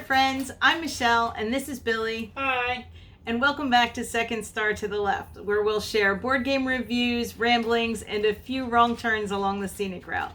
friends, I'm Michelle and this is Billy. Hi. And welcome back to Second Star to the Left, where we'll share board game reviews, ramblings, and a few wrong turns along the scenic route.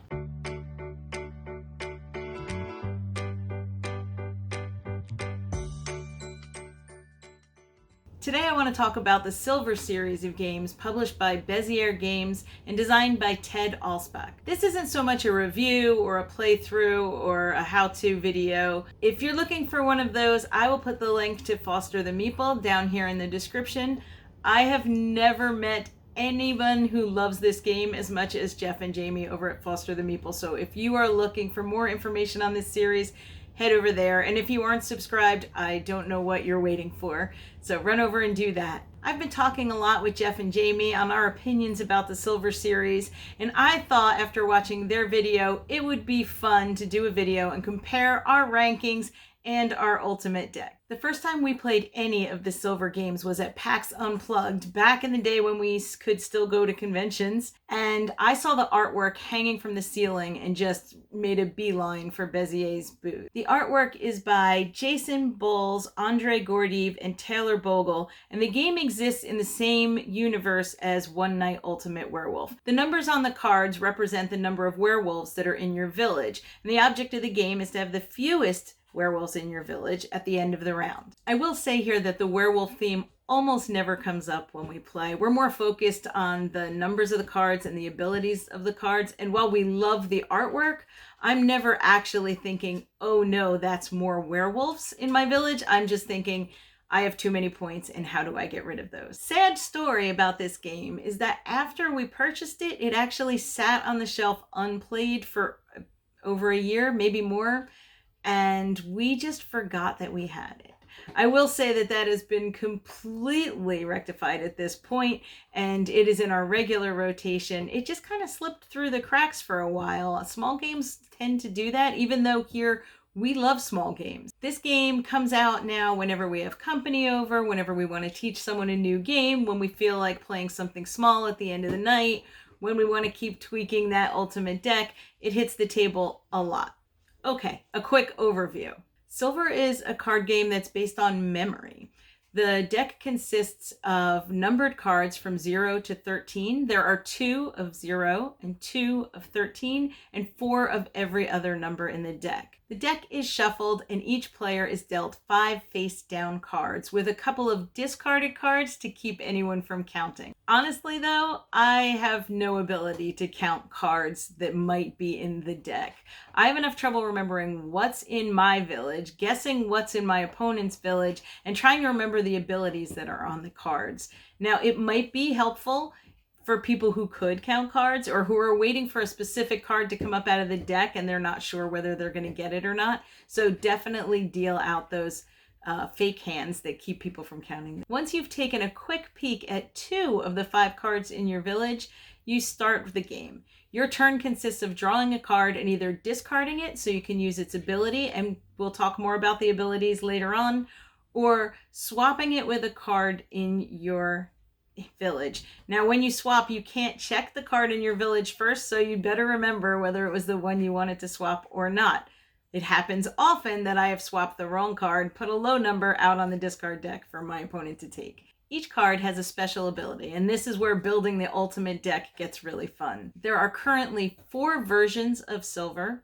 Today I want to talk about the Silver series of games published by Bezier Games and designed by Ted Alspach. This isn't so much a review or a playthrough or a how-to video. If you're looking for one of those, I will put the link to Foster the Meeple down here in the description. I have never met anyone who loves this game as much as Jeff and Jamie over at Foster the Meeple. So if you are looking for more information on this series, head over there. And if you aren't subscribed, I don't know what you're waiting for. So run over and do that. I've been talking a lot with Jeff and Jamie on our opinions about the Silver series, and I thought after watching their video, it would be fun to do a video and compare our rankings and our ultimate deck. The first time we played any of the Silver games was at PAX Unplugged, back in the day when we could still go to conventions, and I saw the artwork hanging from the ceiling and just made a beeline for Bezier's booth. The artwork is by Jason Bowles, Andre Gordeev, and Taylor Bogle, and the game exists in the same universe as One Night Ultimate Werewolf. The numbers on the cards represent the number of werewolves that are in your village, and the object of the game is to have the fewest werewolves in your village at the end of the round. I will say here that the werewolf theme almost never comes up when we play. We're more focused on the numbers of the cards and the abilities of the cards, and while we love the artwork, I'm never actually thinking, oh no, that's more werewolves in my village. I'm just thinking, I have too many points and how do I get rid of those? Sad story about this game is that after we purchased it, it actually sat on the shelf unplayed for over a year, maybe more. And we just forgot that we had it. I will say that that has been completely rectified at this point, and it is in our regular rotation. It just kind of slipped through the cracks for a while. Small games tend to do that, even though here we love small games. This game comes out now whenever we have company over, whenever we want to teach someone a new game, when we feel like playing something small at the end of the night, when we want to keep tweaking that ultimate deck. It hits the table a lot. Okay, a quick overview. Silver is a card game that's based on memory. The deck consists of numbered cards from 0 to 13. There are 2 of 0 and 2 of 13 and 4 of every other number in the deck. The deck is shuffled and each player is dealt 5 face-down cards with a couple of discarded cards to keep anyone from counting. Honestly though, I have no ability to count cards that might be in the deck. I have enough trouble remembering what's in my village, guessing what's in my opponent's village, and trying to remember the abilities that are on the cards. Now, it might be helpful for people who could count cards or who are waiting for a specific card to come up out of the deck and they're not sure whether they're going to get it or not. So definitely deal out those fake hands that keep people from counting. Once you've taken a quick peek at 2 of the 5 cards in your village, you start the game. Your turn consists of drawing a card and either discarding it so you can use its ability, and we'll talk more about the abilities later on, or swapping it with a card in your village. Now, when you swap, you can't check the card in your village first, so you'd better remember whether it was the one you wanted to swap or not. It happens often that I have swapped the wrong card, put a low number out on the discard deck for my opponent to take. Each card has a special ability, and this is where building the ultimate deck gets really fun. There are currently 4 versions of Silver.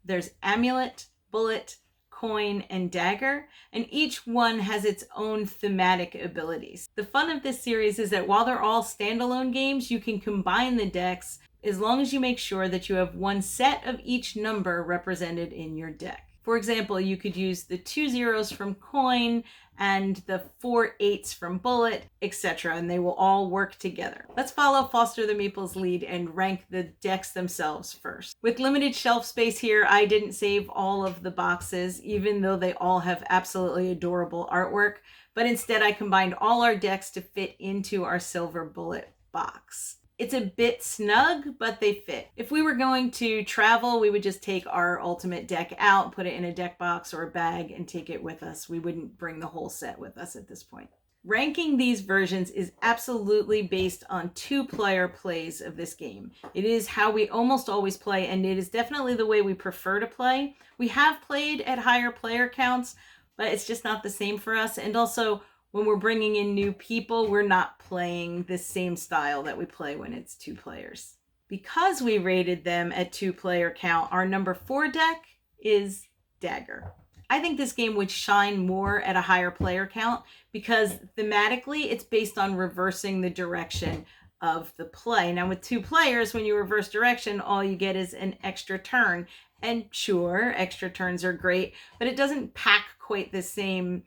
There's Amulet, Bullet, Coin, and Dagger, and each one has its own thematic abilities. The fun of this series is that while they're all standalone games, you can combine the decks as long as you make sure that you have one set of each number represented in your deck. For example, you could use the 2 zeros from Coin and the 4 8s from Bullet, etc., and they will all work together. Let's follow Foster the Meeple's lead and rank the decks themselves first. With limited shelf space here, I didn't save all of the boxes, even though they all have absolutely adorable artwork, but instead I combined all our decks to fit into our Silver Bullet box. It's a bit snug, but they fit. If we were going to travel, we would just take our ultimate deck out, put it in a deck box or a bag, and take it with us. We wouldn't bring the whole set with us at this point. Ranking these versions is absolutely based on two-player plays of this game. It is how we almost always play, and it is definitely the way we prefer to play. We have played at higher player counts, but it's just not the same for us. And also, when we're bringing in new people, we're not playing the same style that we play when it's two players. Because we rated them at two-player count, our number 4 deck is Dagger. I think this game would shine more at a higher player count because thematically it's based on reversing the direction of the play. Now with 2 players, when you reverse direction, all you get is an extra turn. And sure, extra turns are great, but it doesn't pack quite the same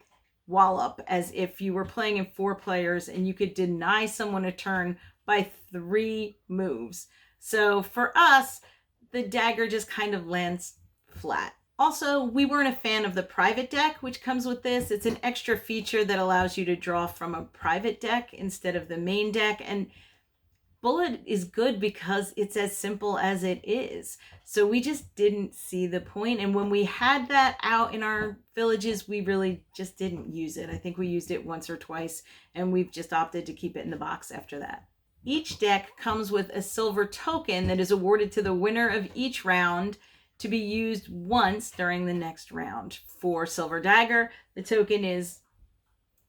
wallop as if you were playing in 4 players and you could deny someone a turn by 3 moves. So for us, the Dagger just kind of lands flat. Also, we weren't a fan of the private deck, which comes with this. It's an extra feature that allows you to draw from a private deck instead of the main deck. And Bullet is good because it's as simple as it is. So we just didn't see the point. And when we had that out in our villages, we really just didn't use it. I think we used it once or twice, and we've just opted to keep it in the box after that. Each deck comes with a silver token that is awarded to the winner of each round to be used once during the next round. For Silver Dagger, the token is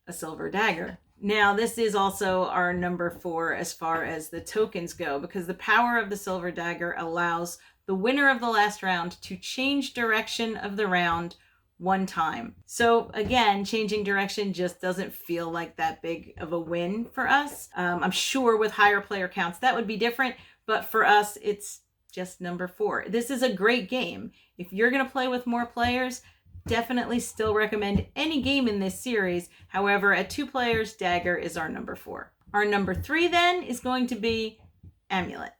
a silver dagger. Now, this is also our number 4 as far as the tokens go, because the power of the Silver Dagger allows the winner of the last round to change direction of the round 1 time. So again, changing direction just doesn't feel like that big of a win for us. I'm sure with higher player counts that would be different, but for us, it's just number 4. This is a great game. If you're going to play with more players, definitely still recommend any game in this series. However, at 2 players, Dagger is our number 4. Our number 3 then is going to be Amulet.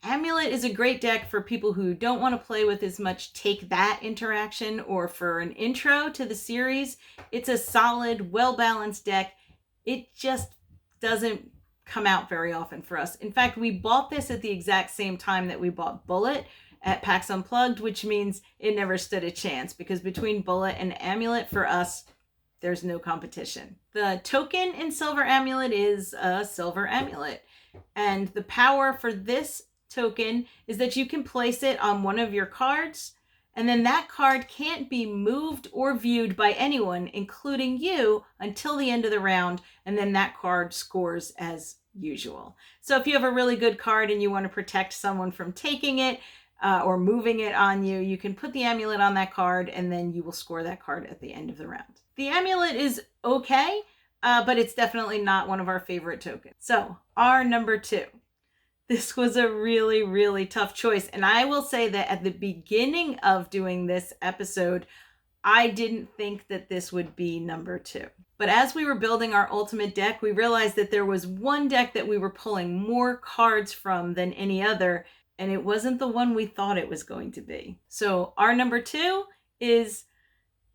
Amulet is a great deck for people who don't want to play with as much take that interaction, or for an intro to the series. It's a solid, well-balanced deck. It just doesn't come out very often for us. In fact, we bought this at the exact same time that we bought Bullet at PAX Unplugged, which means it never stood a chance, because between Bullet and Amulet, for us, there's no competition. The token in Silver Amulet is a Silver Amulet, and the power for this token is that you can place it on one of your cards, and then that card can't be moved or viewed by anyone, including you, until the end of the round, and then that card scores as usual. So if you have a really good card and you want to protect someone from taking it or moving it on you, you can put the amulet on that card, and then you will score that card at the end of the round. The amulet is okay, but it's definitely not one of our favorite tokens. So our number 2. This was a really, really tough choice. And I will say that at the beginning of doing this episode, I didn't think that this would be number 2. But as we were building our ultimate deck, we realized that there was one deck that we were pulling more cards from than any other, and it wasn't the one we thought it was going to be. So our number 2 is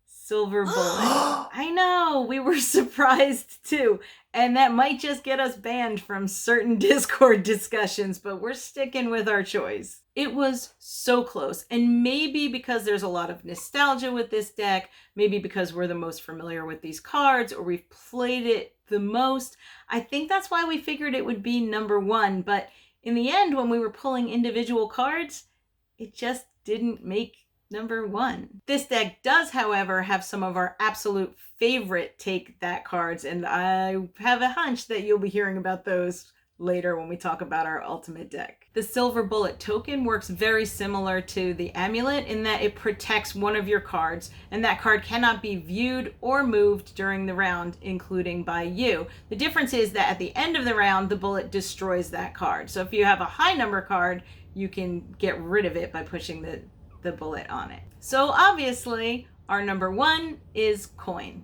Silver Bullet. I know, we were surprised too. And that might just get us banned from certain Discord discussions, but we're sticking with our choice. It was so close. And maybe because there's a lot of nostalgia with this deck, maybe because we're the most familiar with these cards, or we've played it the most, I think that's why we figured it would be number 1. But in the end, when we were pulling individual cards, it just didn't make number 1. This deck does, however, have some of our absolute favorite take that cards, and I have a hunch that you'll be hearing about those later when we talk about our ultimate deck. The Silver Bullet token works very similar to the amulet in that it protects one of your cards, and that card cannot be viewed or moved during the round, including by you. The difference is that at the end of the round, the bullet destroys that card. So if you have a high number card, you can get rid of it by pushing the bullet on it. So obviously our number 1 is Coin.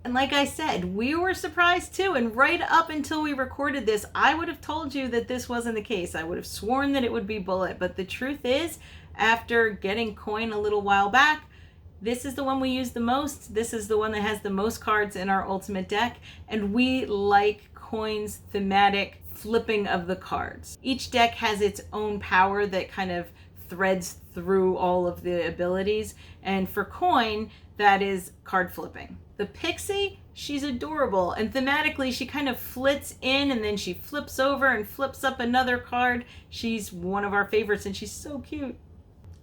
And like I said, we were surprised too, and right up until we recorded this, I would have told you that this wasn't the case. I would have sworn that it would be Bullet, but the truth is, after getting Coin a little while back, this is the one we use the most. This is the one that has the most cards in our ultimate deck, and we like Coin's thematic flipping of the cards. Each deck has its own power that kind of threads through all of the abilities, and for Coin, that is card flipping. The Pixie, she's adorable, and thematically she kind of flits in and then she flips over and flips up another card. She's one of our favorites and she's so cute.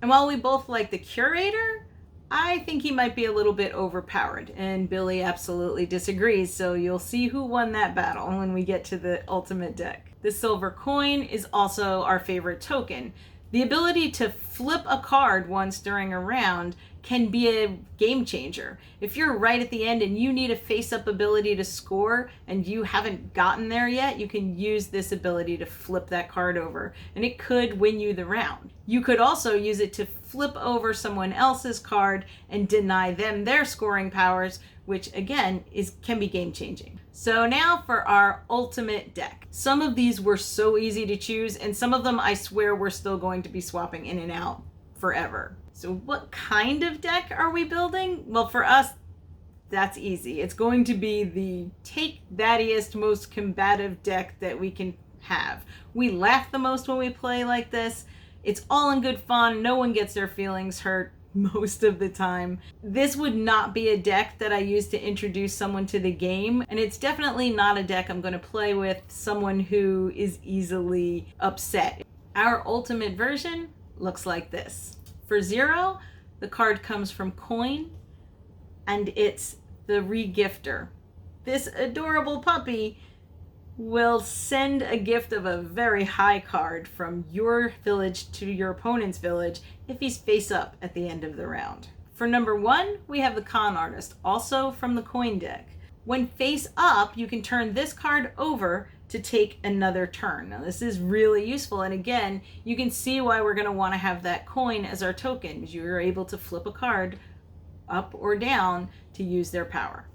And while we both like the Curator, I think he might be a little bit overpowered, and Billy absolutely disagrees, so you'll see who won that battle when we get to the ultimate deck. The Silver Coin is also our favorite token. The ability to flip a card once during a round can be a game changer. If you're right at the end and you need a face-up ability to score and you haven't gotten there yet, you can use this ability to flip that card over, and it could win you the round. You could also use it to flip over someone else's card and deny them their scoring powers, which again can be game changing. So now for our ultimate deck. Some of these were so easy to choose, and some of them I swear we're still going to be swapping in and out forever. So what kind of deck are we building? Well, for us, that's easy. It's going to be the take-thattiest, most combative deck that we can have. We laugh the most when we play like this. It's all in good fun. No one gets their feelings hurt most of the time. This would not be a deck that I use to introduce someone to the game, and it's definitely not a deck I'm going to play with someone who is easily upset. Our ultimate version looks like this. For 0, the card comes from Coin, and it's the Regifter. This adorable puppy will send a gift of a very high card from your village to your opponent's village if he's face up at the end of the round. For number 1, we have the Con Artist, also from the Coin deck. When face up, you can turn this card over to take another turn. Now this is really useful, and again, you can see why we're going to want to have that coin as our token, because you're able to flip a card up or down to use their power.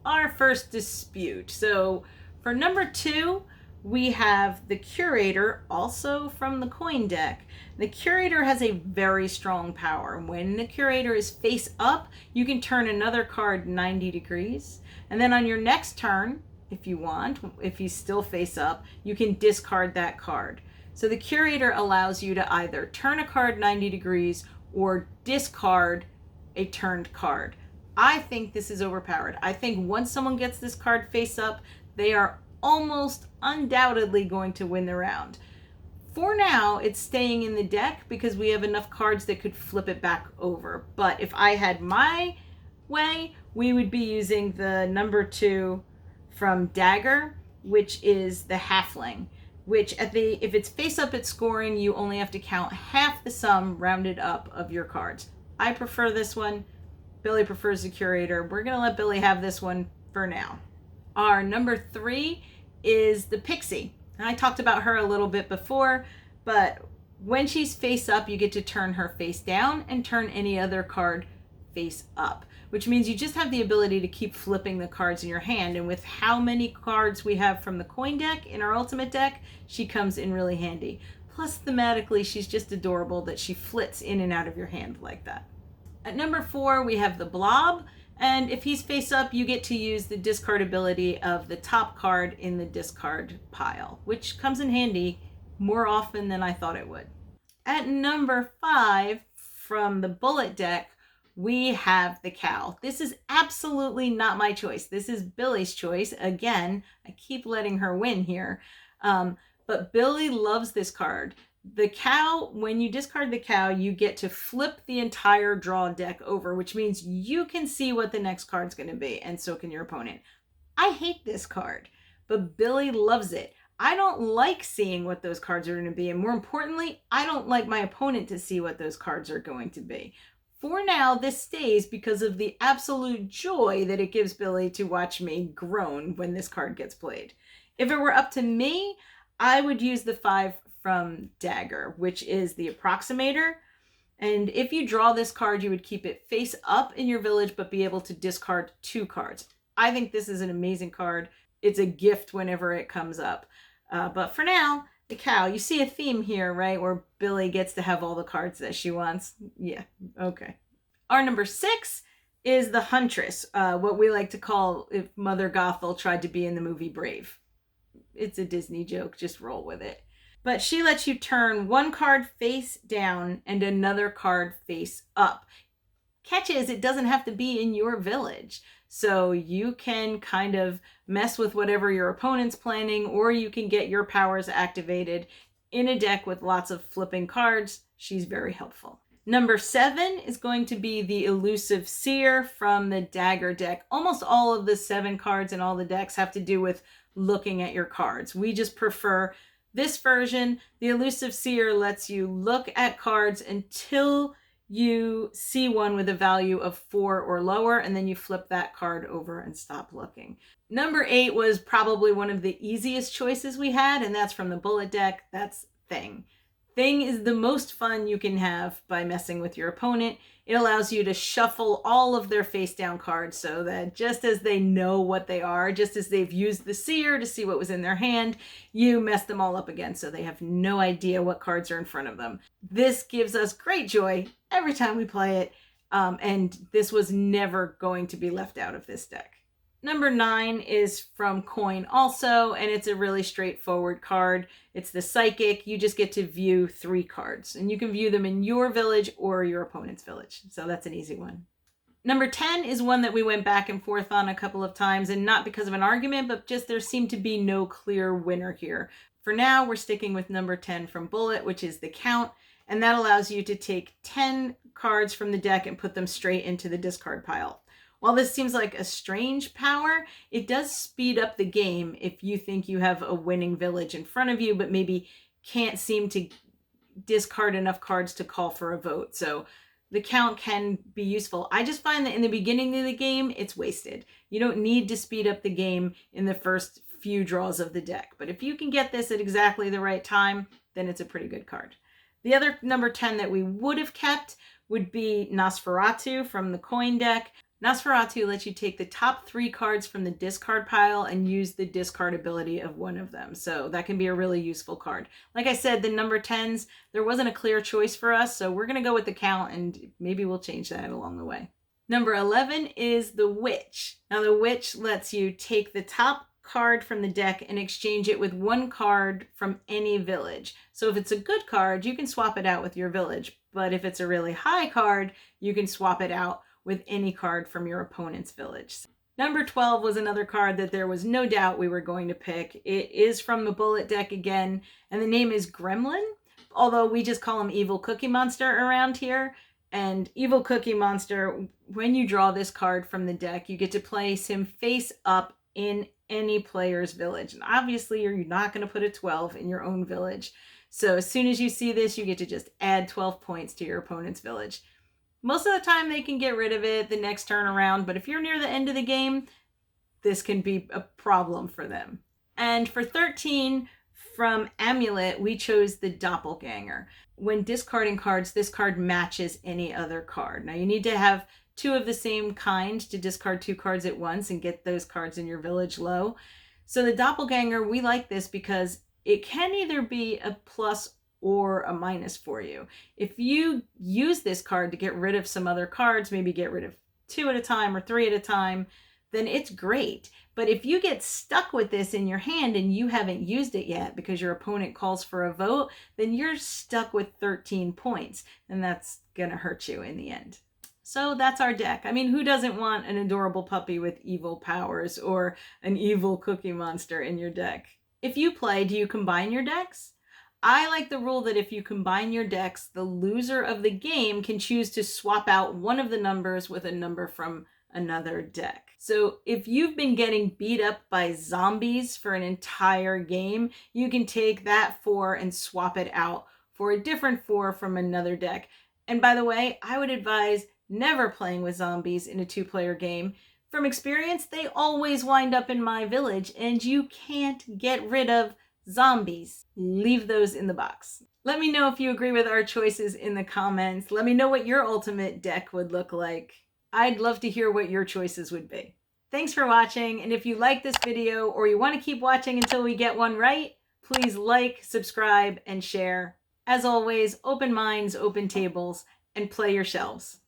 Our first dispute. So for number 2, we have the Curator, also from the Coin deck. The Curator has a very strong power. When the Curator is face up, you can turn another card 90 degrees. And then on your next turn, if you want, if he's still face up, you can discard that card. So the Curator allows you to either turn a card 90 degrees or discard a turned card. I think this is overpowered. I think once someone gets this card face up, they are almost undoubtedly going to win the round. For now, it's staying in the deck because we have enough cards that could flip it back over. But if I had my way, we would be using the number 2 from Dagger, which is the Halfling, which if it's face up at scoring, you only have to count half the sum rounded up of your cards. I prefer this one. Billy prefers the Curator. We're going to let Billy have this one for now. Our number 3 is the Pixie. And I talked about her a little bit before, but when she's face up, you get to turn her face down and turn any other card face up, which means you just have the ability to keep flipping the cards in your hand. And with how many cards we have from the Coin deck in our ultimate deck, she comes in really handy. Plus, thematically, she's just adorable that she flits in and out of your hand like that. At number 4, we have the Blob. And if he's face up, you get to use the discard ability of the top card in the discard pile, which comes in handy more often than I thought it would. At number 5, from the Bullet deck, we have the Cow. This is absolutely not my choice. This is Billy's choice. Again, I keep letting her win here. But Billy loves this card. The Cow, when you discard the Cow, you get to flip the entire draw deck over, which means you can see what the next card's going to be, and so can your opponent. I hate this card, but Billy loves it. I don't like seeing what those cards are going to be, and more importantly, I don't like my opponent to see what those cards are going to be. For now, this stays because of the absolute joy that it gives Billy to watch me groan when this card gets played. If it were up to me, I would use the 5 from Dagger, which is the Approximator. And if you draw this card, you would keep it face up in your village, but be able to discard 2 cards. I think this is an amazing card. It's a gift whenever it comes up. But for now, the Cow. You see a theme here, right? Where Billy gets to have all the cards that she wants. Yeah, okay. Our number 6 is the Huntress, what we like to call if Mother Gothel tried to be in the movie Brave. It's a Disney joke, just roll with it. But she lets you turn one card face down and another card face up. Catch is it doesn't have to be in your village. So you can kind of mess with whatever your opponent's planning, or you can get your powers activated in a deck with lots of flipping cards. She's very helpful. Number 7 is going to be the Elusive Seer from the Dagger deck. Almost all of the 7 cards in all the decks have to do with looking at your cards. We just prefer this version. The Elusive Seer lets you look at cards until you see one with a value of 4 or lower, and then you flip that card over and stop looking. Number 8 was probably one of the easiest choices we had, and that's from the Bullet deck. That's Thing. Thing is the most fun you can have by messing with your opponent. It allows you to shuffle all of their face down cards so that just as they know what they are, just as they've used the Seer to see what was in their hand, you mess them all up again so they have no idea what cards are in front of them. This gives us great joy every time we play it, and this was never going to be left out of this deck. Number 9 is from Coin also, and it's a really straightforward card. It's the Psychic. You just get to view 3 cards, and you can view them in your village or your opponent's village. So that's an easy one. Number 10 is one that we went back and forth on a couple of times, and not because of an argument, but just there seemed to be no clear winner here. For now, we're sticking with number 10 from Bullet, which is the Count, and that allows you to take 10 cards from the deck and put them straight into the discard pile. While this seems like a strange power, it does speed up the game if you think you have a winning village in front of you, but maybe can't seem to discard enough cards to call for a vote. So the Count can be useful. I just find that in the beginning of the game, it's wasted. You don't need to speed up the game in the first few draws of the deck. But if you can get this at exactly the right time, then it's a pretty good card. The other number 10 that we would have kept would be Nosferatu from the Coin deck. Nosferatu lets you take the top 3 cards from the discard pile and use the discard ability of one of them. So that can be a really useful card. Like I said, the number 10s, there wasn't a clear choice for us, so we're going to go with the Count, and maybe we'll change that along the way. Number 11 is the Witch. Now the Witch lets you take the top card from the deck and exchange it with 1 card from any village. So if it's a good card, you can swap it out with your village. But if it's a really high card, you can swap it out with any card from your opponent's village. Number 12 was another card that there was no doubt we were going to pick. It is from the Bullet deck again, and the name is Gremlin, although we just call him Evil Cookie Monster around here. And Evil Cookie Monster, when you draw this card from the deck, you get to place him face up in any player's village. And obviously you're not going to put a 12 in your own village. So as soon as you see this, you get to just add 12 points to your opponent's village. Most of the time they can get rid of it the next turn around, but if you're near the end of the game, this can be a problem for them. And for 13, from Amulet, we chose the Doppelganger. When discarding cards, this card matches any other card. Now you need to have 2 of the same kind to discard 2 cards at once and get those cards in your village low. So the Doppelganger, we like this because it can either be a plus or a minus for you. If you use this card to get rid of some other cards, maybe get rid of 2 at a time or 3 at a time, then it's great. But if you get stuck with this in your hand and you haven't used it yet because your opponent calls for a vote, then you're stuck with 13 points, and that's gonna hurt you in the end. So that's our deck. I mean, who doesn't want an adorable puppy with evil powers or an evil cookie monster in your deck? If you play, do you combine your decks? I like the rule that if you combine your decks, the loser of the game can choose to swap out one of the numbers with a number from another deck. So if you've been getting beat up by zombies for an entire game, you can take that 4 and swap it out for a different 4 from another deck. And by the way, I would advise never playing with zombies in a 2-player game. From experience, they always wind up in my village, and you can't get rid of zombies. Leave those in the box. Let me know if you agree with our choices in the comments. Let me know what your ultimate deck would look like. I'd love to hear what your choices would be. Thanks for watching, and if you like this video or you want to keep watching until we get one right, please like, subscribe, and share. As always, open minds, open tables, and play your shelves.